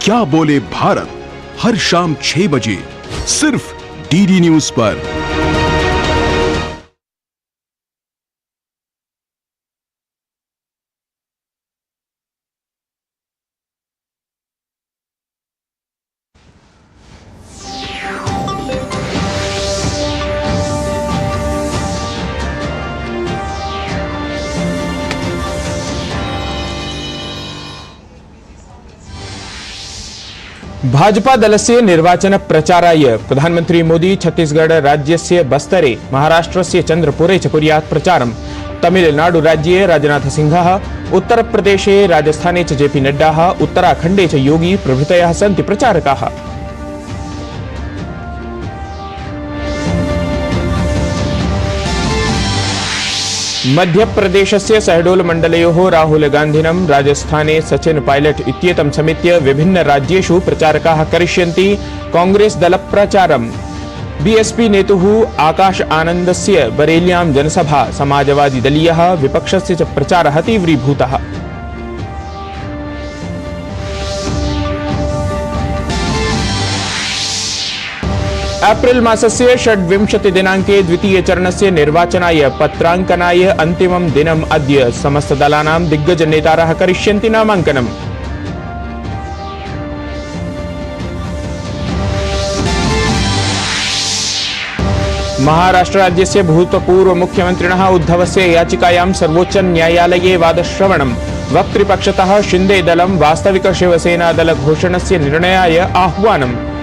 क्या बोले भारत, हर शाम 6 बजे सिर्फ डीडी न्यूज पर। भाजपा दलस्य निर्वाचन प्रचाराय प्रधानमंत्री मोदी छत्तीसगढ़ राज्यस्य बस्तरे, महाराष्ट्रस्य चंद्रपुरे च कुर्यात् प्रचारम्। तमिलनाडु राज्ये राजनाथ सिंहः, उत्तर प्रदेशे राजस्थाने च जेपी नड्डा, उत्तराखंडे च योगी प्रभृतयः सन्ति प्रचारकाः। मध्य प्रदेशस्य शहडोल मंडलयोः राहुल गान्धिनं, राजस्थाने सचिन पायलट इत्येतं समेत्य विभिन्न राज्येषु प्रचारकाः करिष्यन्ति कांग्रेस दल प्रचारम्। बीएसपी नेतुः आकाश आनन्दस्य बरेल्यां जनसभा, समाजवादी दलीयः विपक्षस्य च प्रचारः तीव्रीभूतः। एप्रिल मासस्य 26 दिनाङ्के द्वितीय चरणस्य निर्वाचनाय पत्राङ्कनाय अन्तिमं दिनम् अद्य। समस्तदलानां दिग्गज नेतारः करिष्यन्ति नामाङ्कनम्। महाराष्ट्र राज्यस्य भूतपूर्व मुख्यमन्त्रिणः उद्धवस्य याचिकायां सर्वोच्च न्यायालये वादश्रवणम्। वक्तृपक्षतः शिन्दे दलं वास्तविक शिवसेना दल घोषणस्य निर्णयाय आह्वानम्।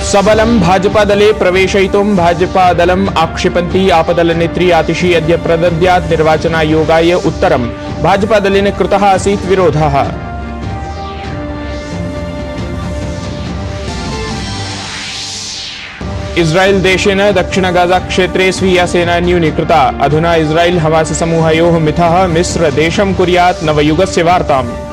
सबलं भाजपा दले प्रवेशयितुं भाजपा दलम् आक्षिपन्ती आपदलनेत्री आतिशी अद्य प्रदद्यात् निर्वाचनायोगाय उत्तरम्। भाजपा दलेन कृतः आसीत् विरोधः। इस्राएल देशेन दक्षिण गाजा क्षेत्रे स्वीया सेना न्यूनीकृता। अधुना इस्राएल हमास समूहयोः मिथः मिस्र देशं कुर्यात् नवयुगस्य वार्ताम्।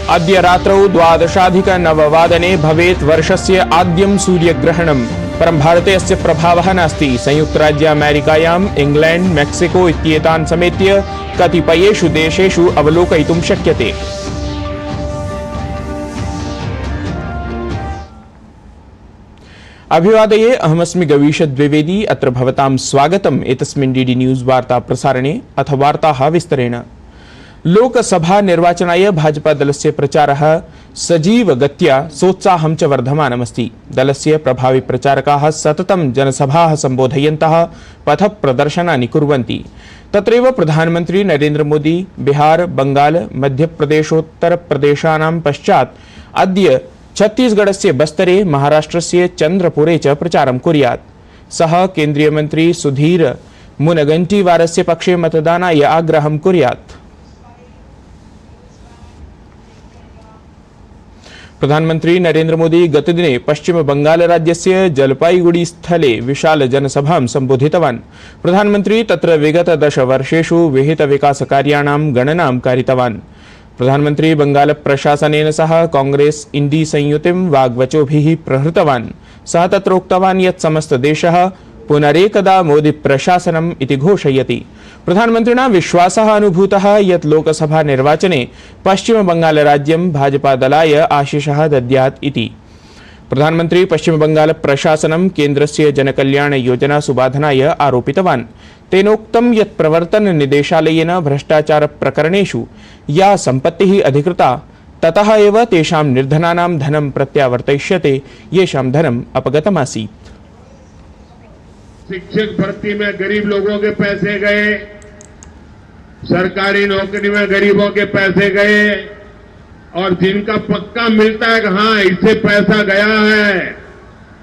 अद्य रात्रौ 12:09 भवेत् वर्षस्य आद्यं सूर्यग्रहणम्। परं भारते अस्य प्रभावः नास्ति। संयुक्तराज्य अमेरिकायाम्, इंग्लैंड, मेक्सिको इत्येतान् समेत्य कतिपयेषु देशेषु अवलोकयितुं शक्यते। अभिवादये, अहमस्मि गवीश द्विवेदी। अत्र भवतां स्वागतम् एतस्मिन् डीडी न्यूज वार्ता प्रसारणे। अथ वार्ताः विस्तरेण। लोकसभा निर्वाचनाय भाजपा दलस्य प्रचारः सजीव गत्या सोत्साहं च वर्धमानमस्ति। दलस्य प्रभावी प्रचारकाः सततं जनसभाः सम्बोधयन्तः पथप्रदर्शनानि कुर्वन्ति। तत्रैव प्रधानमन्त्री नरेन्द्र मोदी बिहार, बंगाल, मध्यप्रदेशोत्तरप्रदेशानां पश्चात् अद्य छत्तीसगढ़स्य बस्तरे, महाराष्ट्रस्य चंद्रपुरे च प्रचारं कुर्यात्। सः केन्द्रीय मन्त्री सुधीर मुनगंटीवारस्य पक्षे मतदानाय आग्रहं कुर्यात्। प्रधानमंत्री नरेन्द्र मोदी गतदिने पश्चिम बंगाल राज्यस्य जलपाईगुड़ी स्थले विशाल जनसभां सम्बोधितवान्। प्रधानमंत्री तत्र विगत 10 वर्षेषु विहित विकासकार्याणां गणनां कारितवान्। प्रधानमंत्री बंगाल प्रशासनेन सह कांग्रेस इंडी संयुतिं वाग्वचोभिः प्रहृतवान्। सः तत्र उक्तवान् यत् समस्तदेशः पुनरेकदा मोदी प्रशासनम् इति घोषयति। प्रधानमन्त्रिणा विश्वासः अनुभूतः यत् लोकसभा निर्वाचने पश्चिम बंगाल राज्यं भाजपा दलाय आशीषः दद्यात् इति। प्रधानमन्त्री पश्चिम बंगाल प्रशासनं केन्द्रस्य जनकल्याण योजना सुबाधनाय आरोपितवान्। तेनोक्तं यत् प्रवर्तन निदेशालयेन भ्रष्टाचार प्रकरणेषु या सम्पत्तिः अधिकृता ततः एव तेषां निर्धनानां धनं प्रत्यावर्तयिष्यते येषां धनम् अपगतमासीत्। शिक्षक भर्ती में गरीब लोगों के पैसे गए, सरकारी नौकरी में गरीबों के पैसे गए, और जिनका पक्का मिलता है कि हाँ इससे पैसा गया है,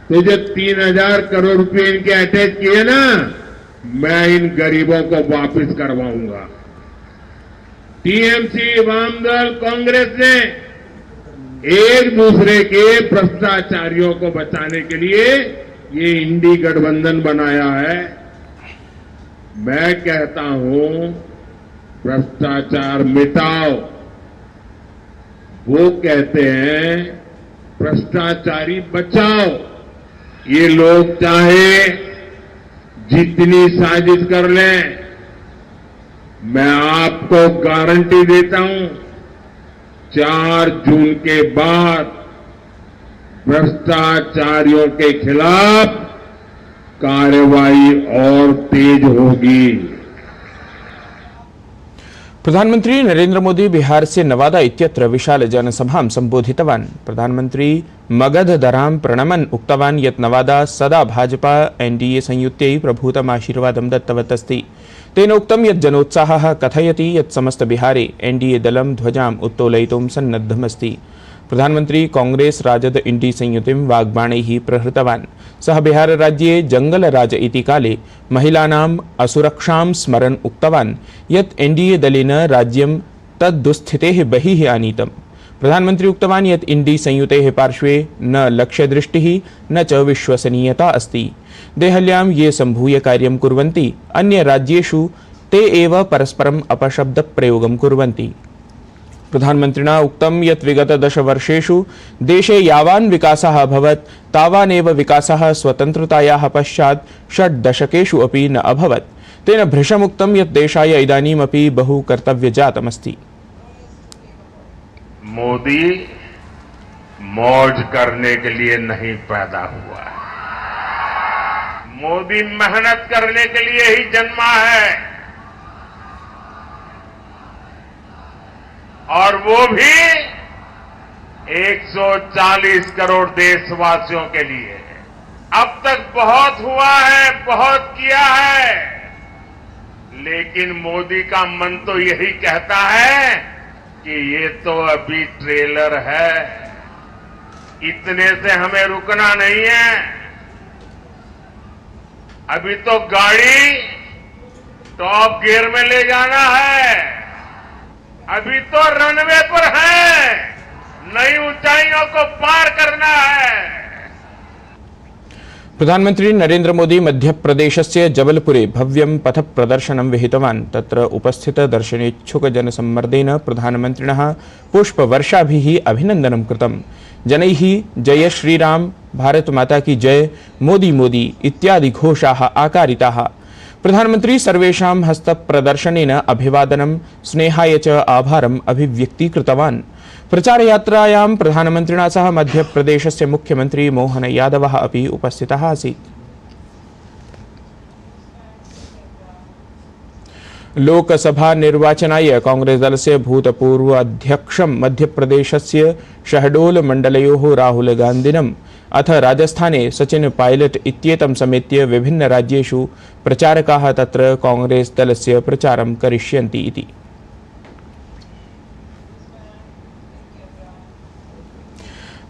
तो जो 3000 करोड़ रुपए इनके अटैच किए ना, मैं इन गरीबों को वापस करवाऊंगा। टीएमसी, वामदल, कांग्रेस ने एक दूसरे के भ्रष्टाचारियों को बचाने के लिए ये इंडी गठबंधन बनाया है। मैं कहता हूं भ्रष्टाचार मिटाओ। वो कहते हैं भ्रष्टाचारी बचाओ। ये लोग चाहे जितनी साजिश कर लें, मैं आपको गारंटी देता हूं 4 जून के बाद भ्रष्टाचारियों के खिलाफ कार्रवाई और तेज होगी। प्रधानमंत्री नरेंद्र मोदी बिहार से नवादा इत्यत्र विशाल जनसभां सम्बोधितवान्। प्रधानमंत्री मगधधरां प्रणमन् उक्तवान् यत् नवादा सदा भाजपा एनडीए संयुत्यै प्रभूतम् आशीर्वादं दत्तवत् अस्ति। तेन उक्तं यत् जनोत्साहः कथयति यत् समस्त बिहारे एनडीए दलं ध्वजाम् उत्तोलयितुं सन्नद्धमस्ति। प्रधानमंत्री कांग्रेस राजद इंडी संयुतिं वाग्बाणैः प्रहृतवान्। सः बिहार राज्ये जंगलराज इति काले महिलानाम् असुरक्षां स्मरन् उक्तवान् यत् एनडीए दलेन राज्यं तद्दुस्थितेः बहिः आनीतम्। प्रधानमंत्री उक्तवान् यत् इंडी संयुतेः पार्श्वे न लक्ष्यदृष्टिः न च विश्वसनीयता अस्ति। देहल्यां ये सम्भूय कार्यं कुर्वन्ति अन्य राज्येषु ते एव परस्परम् अपशब्दप्रयोगं कुर्वन्ति। प्रधानमन्त्रिणा उक्तं यत् विगत 10 वर्षेषु देशे यावान् विकासः अभवत् तावानेव विकासः स्वतन्त्रतायाः पश्चात् 6 दशकेषु अपि न अभवत्। तेन भृशमुक्तं यत् देशाय इदानीमपि बहु कर्तव्यजातमस्ति। मोदी मौज करने के लिए नहीं पैदा हुआ है, मोदी मेहनत करने के लिए ही जन्मा है, और वो भी 140 करोड़ देशवासियों के लिए। अब तक बहुत हुआ है, बहुत किया है, लेकिन मोदी का मन तो यही कहता है कि ये तो अभी ट्रेलर है, इतने से हमें रुकना नहीं है, अभी तो गाड़ी टॉप गियर में ले जाना है, अभी तो रनवे पर है, नई ऊंचाइयों को पार करना है। प्रधानमंत्री नरेंद्र मोदी मध्य प्रदेशस्य जबलपुरे भव्यं पथ प्रदर्शनं विहितवान्। तत्र उपस्थित दर्शनेच्छुक जनसम्मर्देन प्रधानमन्त्रिणः पुष्पवर्षाभिः अभिनन्दनं कृतम्। जनैः जय श्रीराम, भारत माता की जय, मोदी मोदी इत्यादि घोषाः आकारिताः। प्रधानमंत्री सर्वेषां हस्तप्रदर्शनेन अभिवादनं स्नेहाय च आभारम् अभिव्यक्तीकृतवान्। प्रचारयात्रायां प्रधानमन्त्रिणा सह मध्यप्रदेशस्य मुख्यमन्त्री मोहन यादवः अपि उपस्थितः आसीत्। लोकसभा निर्वाचनाय कांग्रेस दलस्य भूतपूर्व अध्यक्षं मध्यप्रदेशस्य शहडोल मण्डलयोः राहुल गान्धिनम् अथ राजस्थाने सचिन पायलट इत्येतं समेत्य विभिन्न राज्येषु प्रचारकाः तत्र कांग्रेस दलस्य प्रचारं करिष्यन्ति इति।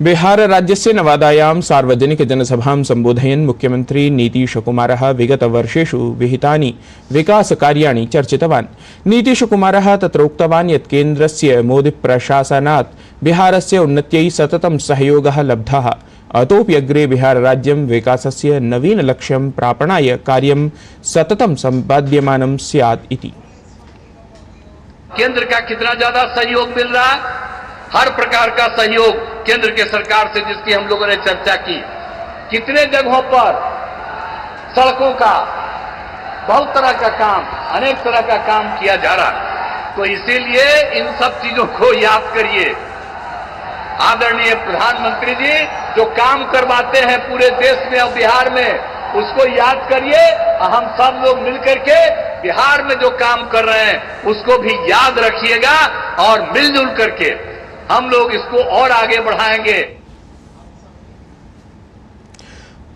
बिहार राज्यस्य नवादायां सार्वजनिक जनसभां सम्बोधयन् मुख्यमंत्री नीतीश कुमारः विगत वर्षेषु विहितानि विकासकार्याणि चर्चितवान्। नीतीश कुमारः तत्र उक्तवान् यत् केन्द्रस्य मोदी प्रशासनात् बिहारस्य उन्नत्यै सततं सहयोगः लब्धः। अतोऽपि अग्रे बिहार राज्यं विकासस्य नवीन लक्ष्यं प्रापणाय कार्यं सततं सम्पाद्यमानं स्यात् इति। केंद्र का कितना ज्यादा सहयोग मिल रहा है, हर प्रकार का सहयोग केंद्र के सरकार से जिसकी हम लोगों ने चर्चा की। कितने जगहों पर सड़कों का बहुत तरह का काम, अनेक तरह का काम किया जा रहा है। तो इसीलिए इन सब चीजों को याद करिए। आदरणीय प्रधानमंत्री जी जो काम करवाते हैं पूरे देश में और बिहार में, उसको याद करिए। हम सब लोग मिलकर के बिहार में जो काम कर रहे हैं उसको भी याद रखिएगा और मिलजुल करके हम लोग इसको और आगे बढ़ाएंगे।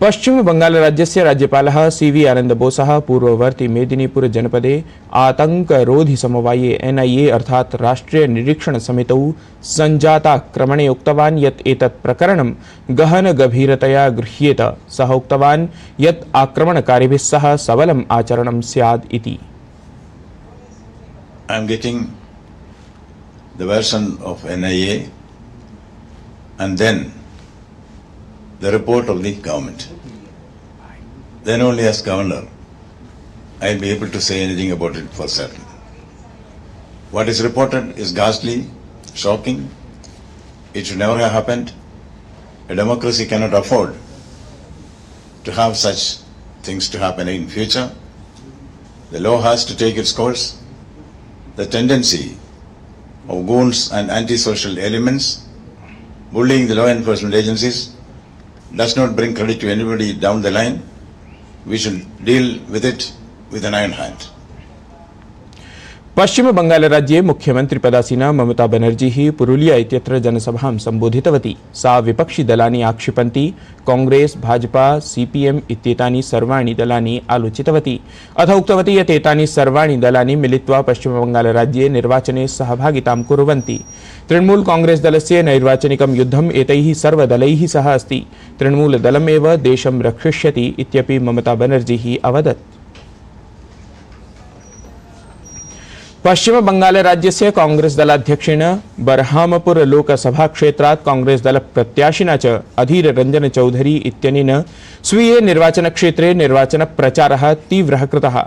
पश्चिम बंगाल राज्यस्य राज्यपालः सीवी आनंद बोसः पूर्ववर्ती मेदिनीपुर जनपदे आतंकरोधि समवाये एनआईए अर्थात राष्ट्रीय निरीक्षण समितौ संजाताक्रमणे उक्तवान् यत् एतत् प्रकरणं गहन गभीरतया गृह्येत। सः उक्तवान् यत् आक्रमणकारिभिः सह सबलम् आचरणं स्यात् इति। I am getting the version of NIA and then the report of the government. Then only as governor, I will be able to say anything about it for certain. What is reported is ghastly, shocking. It should never have happened. A democracy cannot afford to have such things to happen in future. The law has to take its course. The tendency of goons and antisocial elements bullying the law enforcement agencies does not bring credit to anybody down the line. We should deal with it with an iron hand. पश्चिम बंगाल राज्ये मुख्यमंत्री पदासीना ममता बनर्जी ही पुरुलिया इत्यत्र जनसभां सम्बोधितवती। सा विपक्षी दलानि आक्षिपन्ती Congress Bhajpa CPM इत्येतानि सर्वाणि दलानि आलोचितवती। अथ उक्तवती यत् एतानि सर्वाणि दलानि मिलित्वा पश्चिम बंगाल राज्ये निर्वाचने सहभागितां कुर्वन्ति। तृणमूल कांग्रेस दलस्य नैर्वाचनिकं युद्धम् एतैः सर्वदलैः सह अस्ति। तृणमूल दलमेव देशं रक्षिष्यति इत्यपि ममता बनर्जी अवदत्। पश्चिम बंगाल राज्यस्य कांग्रेस दलाध्यक्षेण बरहामपुर लोकसभा क्षेत्रात् कांग्रेस दल प्रत्याशिना च अधीर रंजन चौधरी इत्यनेन स्वीये निर्वाचन क्षेत्रे निर्वाचन प्रचारः तीव्रः कृतः।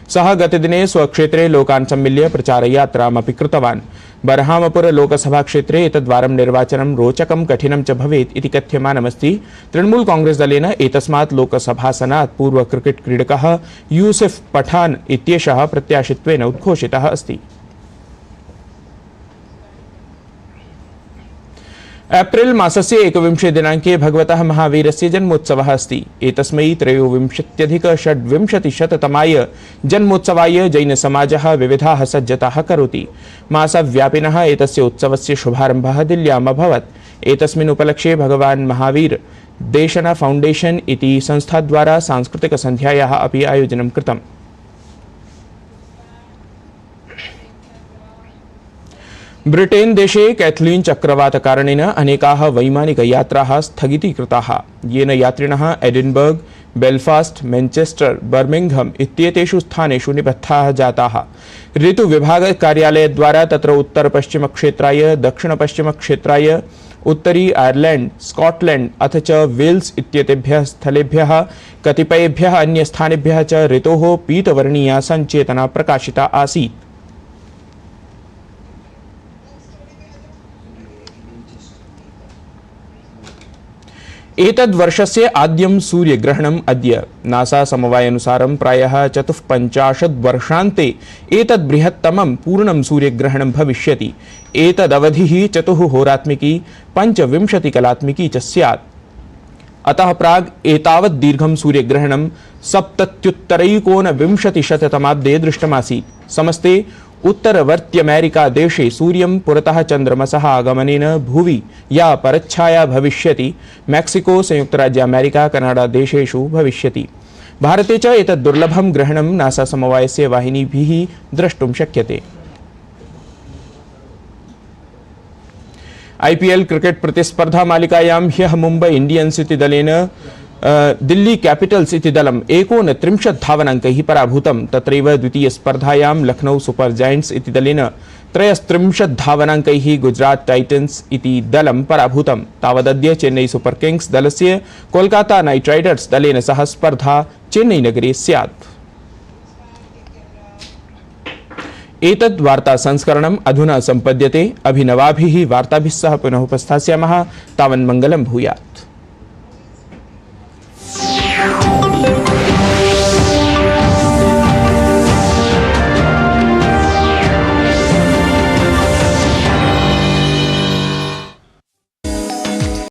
सः गतदिने स्वक्षेत्रे लोकान् सम्मिल्य प्रचारयात्रामपि कृतवान्। बरहामपुर लोकसभा क्षेत्रे एतद्वारं निर्वाचनं रोचकं कठिनं च भवेत् इति कथ्यमानमस्ति। तृणमूल कांग्रेस दलेन एतस्मात् लोकसभासनात् पूर्व क्रिकेट क्रीडकः यूसुफ पठान इत्येषः प्रत्याशित्वेन उद्घोषितः अस्ति। एप्रिल मासस्य 21 दिनाङ्के भगवतः महावीरस्य जन्मोत्सवः अस्ति। एतस्मै त्रयोविंशत्यधिक-षड्विंशतिशततमाय जन्मोत्सवाय जैनसमाजः विविधाः सज्जताः करोति। मासव्यापिनः एतस्य उत्सवस्य शुभारम्भः दिल्ल्याम् अभवत्। एतस्मिन् उपलक्ष्ये भगवान् महावीर देशना फाउण्डेशन इति संस्थाद्वारा सांस्कृतिकसन्ध्यायाः अपि आयोजनं कृतम्। ब्रिटेन देशे कैथलीन चक्रवात कारणेन अनेकाः वैमानिकयात्राः स्थगितीकृताः, येन यात्रिणः एडिनबर्ग, बेलफास्ट, मैनचेस्टर, बर्मिंघम इत्येतेषु स्थानेषु निबद्धाः जाताः। ऋतुविभागकार्यालयद्वारा तत्र उत्तर-पश्चिमक्षेत्राय, दक्षिण-पश्चिमक्षेत्राय, उत्तरी आयरलैंड, स्कॉटलैंड अथ च वेल्स इत्येतेभ्यः स्थलेभ्यः कतिपयेभ्यः अन्यस्थानेभ्यः च ऋतोः पीतवर्णीया सञ्चेतना प्रकाशिता आसीत्। एतद्वर्षस्य आद्यं सूर्यग्रहणम् अद्य। नासा समवायानुसारं प्रायः 54 वर्षान्ते एतद् बृहत्तमं पूर्णं सूर्यग्रहणं भविष्यति। एतदवधिः 4 होरात्मिकी 25 कलात्मिकी च स्यात्। अतः प्राग् एतावत् दीर्घं सूर्यग्रहणं 77-विंशतिशततमाब्दे दृष्टमासीत्। समस्ते उत्तरवर्त्यमेरिका देशे सूर्यं पुरतः चन्द्रमसः आगमनेन भुवि या परच्छाया भविष्यति, मेक्सिको, संयुक्तराज्य अमेरिका, कनाडा देशेषु भविष्यति। भारते च एतत् दुर्लभं ग्रहणं नासा समवायस्य वाहिनीभिः द्रष्टुं शक्यते। आईपीएल क्रिकेट प्रतिस्पर्धा मालिकायां ह्यः मुम्बै इंडियन्स इति दलेन दिल्ली कैपिटल्स इति दलम् 39 धावनाङ्कैः पराभूतम्। तत्रैव द्वितीयस्पर्धायां लखनऊ सुपर जायंट्स इति दलेन 33 धावनाङ्कैः गुजरात टाइटन्स इति दलं पराभूतम्। तावदद्य चेन्नई सुपर किंग्स दलस्य कोलकाता नाइट राइडर्स दलेन सह स्पर्धा चेन्नई नगरे स्यात्। एतद् वार्ता संस्करणम् अधुना सम्पद्यते। अभिनवाभिः वार्ताभिः सह पुनः उपस्थास्यामः। तावन्मङ्गलं भूयात्।